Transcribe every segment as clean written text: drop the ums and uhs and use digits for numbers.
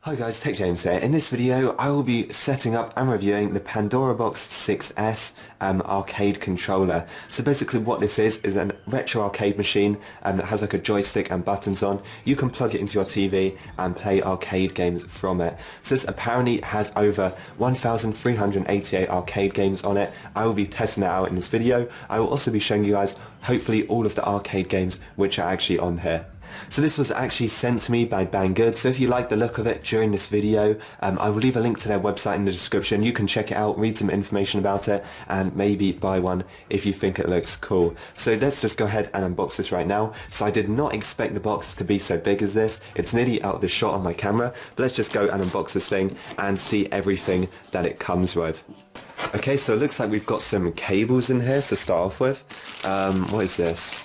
Hi guys, Tech James here. In this video I will be setting up and reviewing the PandoraBox 6S arcade controller. So basically what this is a retro arcade machine that has like a joystick and buttons on. You can plug it into your TV and play arcade games from it. So this apparently has over 1,388 arcade games on it. I will be testing it out in this video. I will also be showing you guys hopefully all of the arcade games which are actually on here. So this was actually sent to me by Banggood, so if you like the look of it during this video, I will leave a link to their website in the description. You can check it out, read some information about it, and maybe buy one if you think it looks cool. So let's just go ahead and unbox this right now. So I did not expect the box to be so big as this. It's nearly out of the shot on my camera, but let's just go and unbox this thing and see everything that it comes with. Okay, so it looks like we've got some cables in here to start off with. What is this?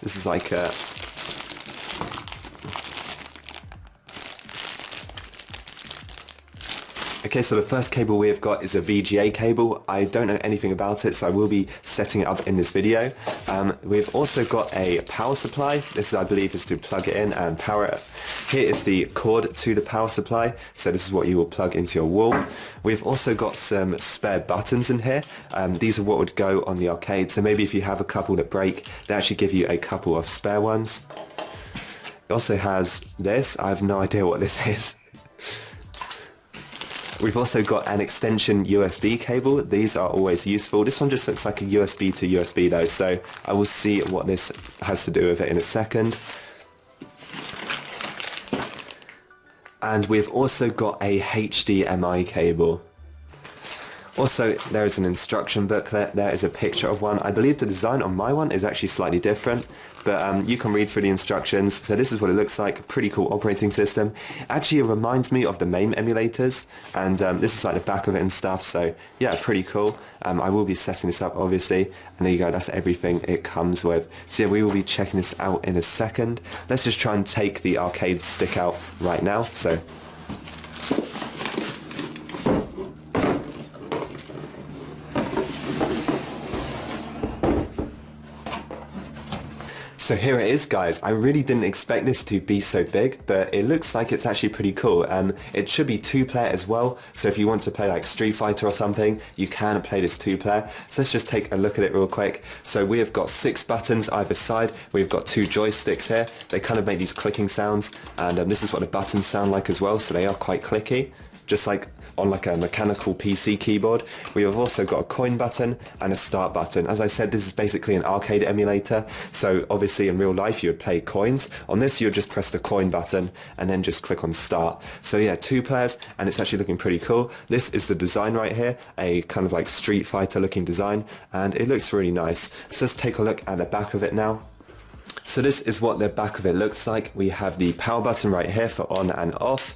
This is like a... Okay, so the first cable we have got is a VGA cable. I don't know anything about it, so I will be setting it up in this video. We've also got a power supply. This, I believe, is to plug it in and power it. Here is the cord to the power supply, so this is what you will plug into your wall. We've also got some spare buttons in here. These are what would go on the arcade, so maybe if you have a couple that break, they actually give you a couple of spare ones. It also has this. I have no idea what this is. We've also got an extension USB cable. These are always useful. This one just looks like a USB to USB though, so I will see what this has to do with it in a second. And we've also got a HDMI cable. Also, there is an instruction booklet. There is a picture of one. I believe the design on my one is actually slightly different, but you can read through the instructions. So this is what it looks like. Pretty cool operating system. Actually, it reminds me of the MAME emulators, and this is like the back of it and stuff. So yeah, pretty cool. I will be setting this up, obviously, and there you go. That's everything it comes with. So yeah, we will be checking this out in a second. Let's just try and take the arcade stick out right now. So here it is, guys. I really didn't expect this to be so big, but it looks like it's actually pretty cool. It should be 2-player as well, so if you want to play like Street Fighter or something, you can play this 2-player. So let's just take a look at it real quick. So we have got 6 buttons either side. We've got 2 joysticks here. They kind of make these clicking sounds, and this is what the buttons sound like as well, so they are quite clicky, just like on like a mechanical PC keyboard. We have also got a coin button and a start button. As I said, this is basically an arcade emulator, so obviously in real life you would play coins. On this you would just press the coin button and then just click on start. So yeah, 2 players, and it's actually looking pretty cool. This is the design right here, a kind of like Street Fighter looking design, and it looks really nice. So let's take a look at the back of it now. So this is what the back of it looks like. We have the power button right here for on and off.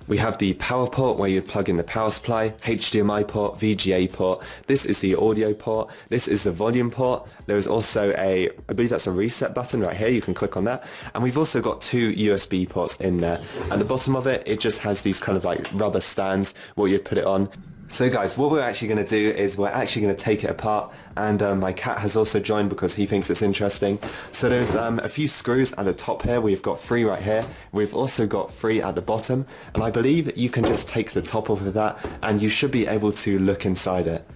We have the power port where you plug in the power supply, HDMI port, VGA port. This is the audio port. This is the volume port. There is also I believe that's a reset button right here. You can click on that. And we've also got 2 USB ports in there. At the bottom of it, it just has these kind of like rubber stands where you put it on. So guys, what we're actually going to do is we're actually going to take it apart, and my cat has also joined because he thinks it's interesting. So there's a few screws at the top here. We've got 3 right here. We've also got 3 at the bottom, and I believe you can just take the top off of that and you should be able to look inside it.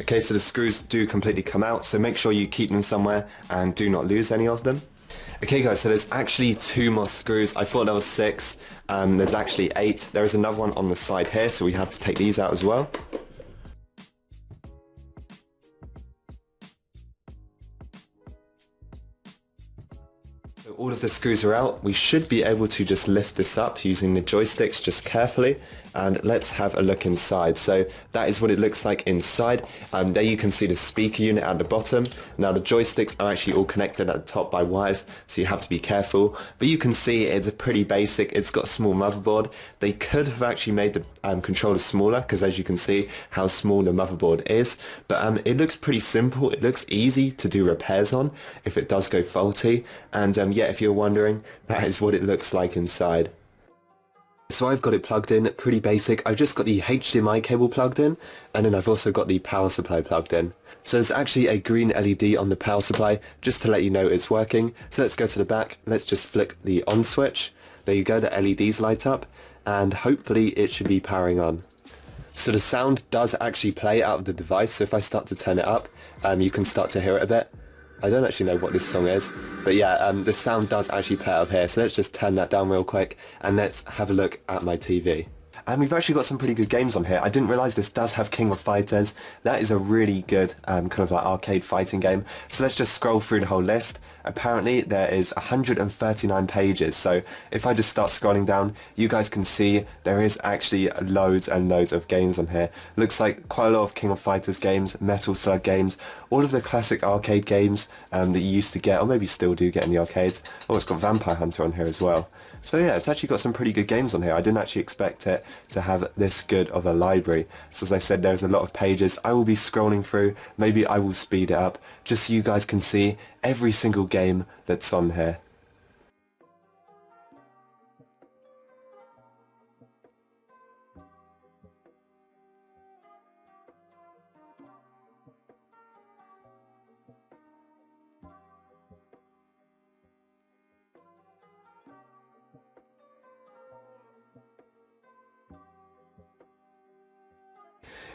Okay, so the screws do completely come out, so make sure you keep them somewhere and do not lose any of them. Okay guys, so there's actually 2 more screws. I thought there was 6, there's actually 8. There is another one on the side here, so we have to take these out as well. So all of the screws are out. We should be able to just lift this up using the joysticks just carefully, and let's have a look inside. So that is what it looks like inside. There you can see the speaker unit at the bottom. Now the joysticks are actually all connected at the top by wires, so you have to be careful, but you can see it's a pretty basic. It's got a small motherboard. They could have actually made the controller smaller, because as you can see how small the motherboard is, but it looks pretty simple. It looks easy to do repairs on if it does go faulty, and yeah, if you're wondering, that is what it looks like inside. So I've got it plugged in, pretty basic. I've just got the HDMI cable plugged in, and then I've also got the power supply plugged in. So there's actually a green LED on the power supply, just to let you know it's working. So let's go to the back, let's just flick the on switch. There you go, the LEDs light up, and hopefully it should be powering on. So the sound does actually play out of the device, so if I start to turn it up, you can start to hear it a bit. I don't actually know what this song is, but yeah, the sound does actually play out of here, so let's just turn that down real quick, and let's have a look at my TV. And we've actually got some pretty good games on here. I didn't realise this does have King of Fighters. That is a really good kind of like arcade fighting game. So let's just scroll through the whole list. Apparently there is 139 pages, so if I just start scrolling down, you guys can see there is actually loads and loads of games on here. Looks like quite a lot of King of Fighters games, Metal Slug games, all of the classic arcade games that you used to get, or maybe still do get in the arcades. Oh, it's got Vampire Hunter on here as well. So yeah, it's actually got some pretty good games on here. I didn't actually expect it to have this good of a library. So as I said, there's a lot of pages. I will be scrolling through. Maybe I will speed it up just so you guys can see every single game that's on here.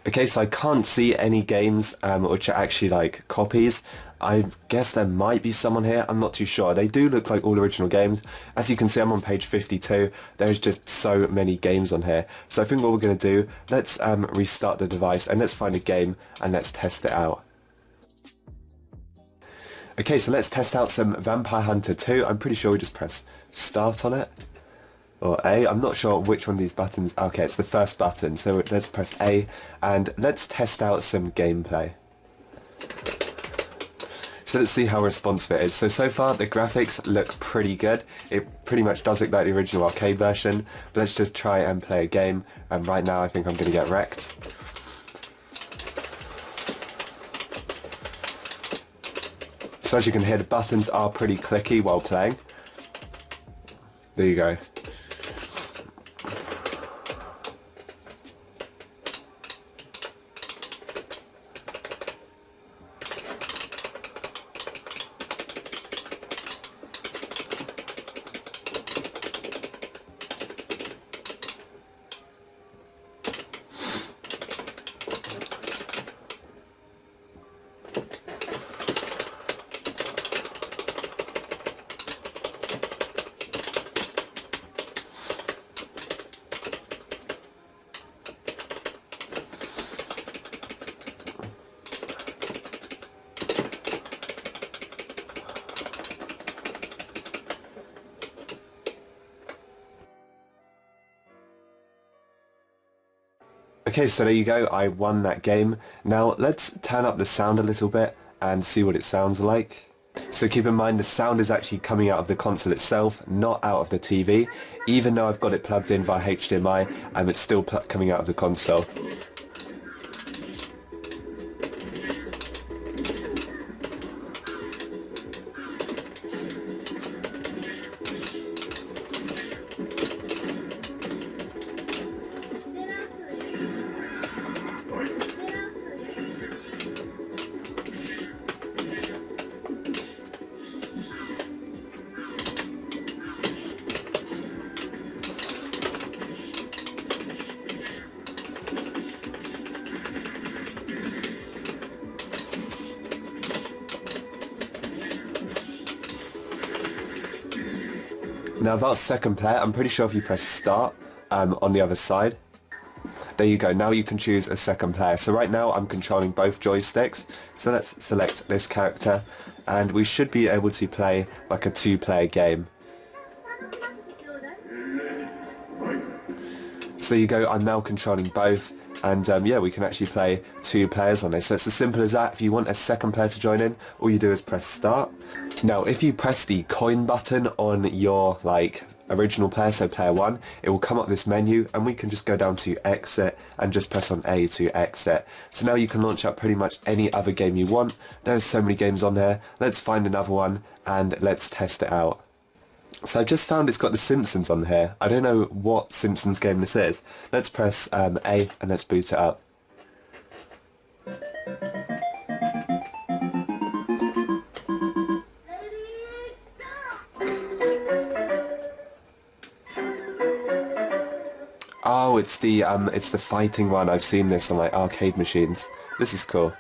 Okay, so I can't see any games which are actually like copies. I guess there might be some on here, I'm not too sure. They do look like all original games. As you can see, I'm on page 52. There's just so many games on here. So I think what we're going to do, let's restart the device and let's find a game and let's test it out. Okay, so let's test out some Vampire Hunter 2. I'm pretty sure we just press start on it. Or A, I'm not sure which one of these buttons, okay, it's the first button, so let's press A, and let's test out some gameplay. So let's see how responsive it is. So far the graphics look pretty good. It pretty much does look like the original arcade version, but let's just try and play a game, and right now I think I'm going to get wrecked. So as you can hear, the buttons are pretty clicky while playing. There you go. Okay, so there you go, I won that game. Now let's turn up the sound a little bit and see what it sounds like. So keep in mind the sound is actually coming out of the console itself, not out of the TV. Even though I've got it plugged in via HDMI, it's still coming out of the console. Now about second player, I'm pretty sure if you press start on the other side, there you go, now you can choose a second player. So right now I'm controlling both joysticks, so let's select this character and we should be able to play like a two-player game. So there you go, I'm now controlling both, and yeah, we can actually play two players on this. So it's as simple as that. If you want a second player to join in, all you do is press start. Now if you press the coin button on your original player, so player 1, it will come up this menu and we can just go down to exit and just press on A to exit. So now you can launch up pretty much any other game you want. There's so many games on there. Let's find another one and let's test it out. So I just found it's got The Simpsons on here. I don't know what Simpsons game this is. Let's press A and let's boot it up. Oh, it's the fighting one. I've seen this on like arcade machines. This is cool.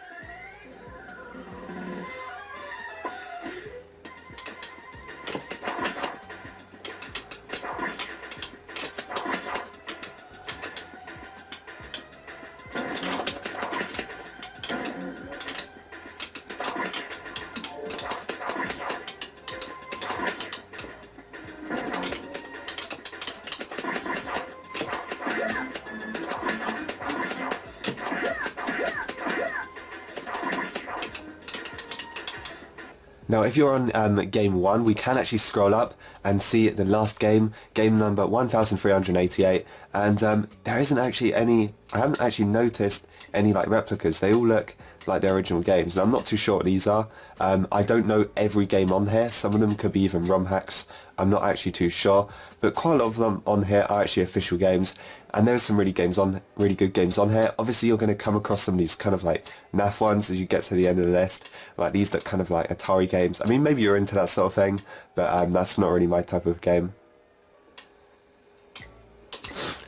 Now if you're on game 1, we can actually scroll up and see the last game, game number 1388, and there isn't actually any, I haven't actually noticed any like replicas. They all look like the original games, and I'm not too sure what these are. I don't know every game on here. Some of them could be even ROM hacks. I'm not actually too sure, but quite a lot of them on here are actually official games, and there's some really good games on here. Obviously you're going to come across some of these kind of like naff ones as you get to the end of the list, like these that kind of like Atari games. I mean, maybe you're into that sort of thing, but that's not really my type of game.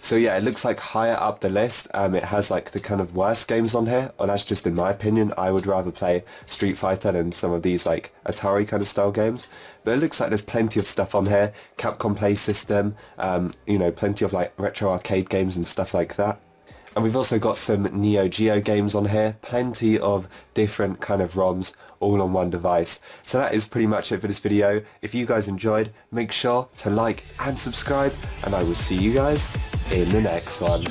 So yeah, it looks like higher up the list, it has like the kind of worst games on here, and that's just in my opinion. I would rather play Street Fighter than some of these like Atari kind of style games. But it looks like there's plenty of stuff on here, Capcom Play System, you know, plenty of like retro arcade games and stuff like that. And we've also got some Neo Geo games on here, plenty of different kind of ROMs all on one device. So that is pretty much it for this video. If you guys enjoyed, make sure to like and subscribe, and I will see you guys in the next one.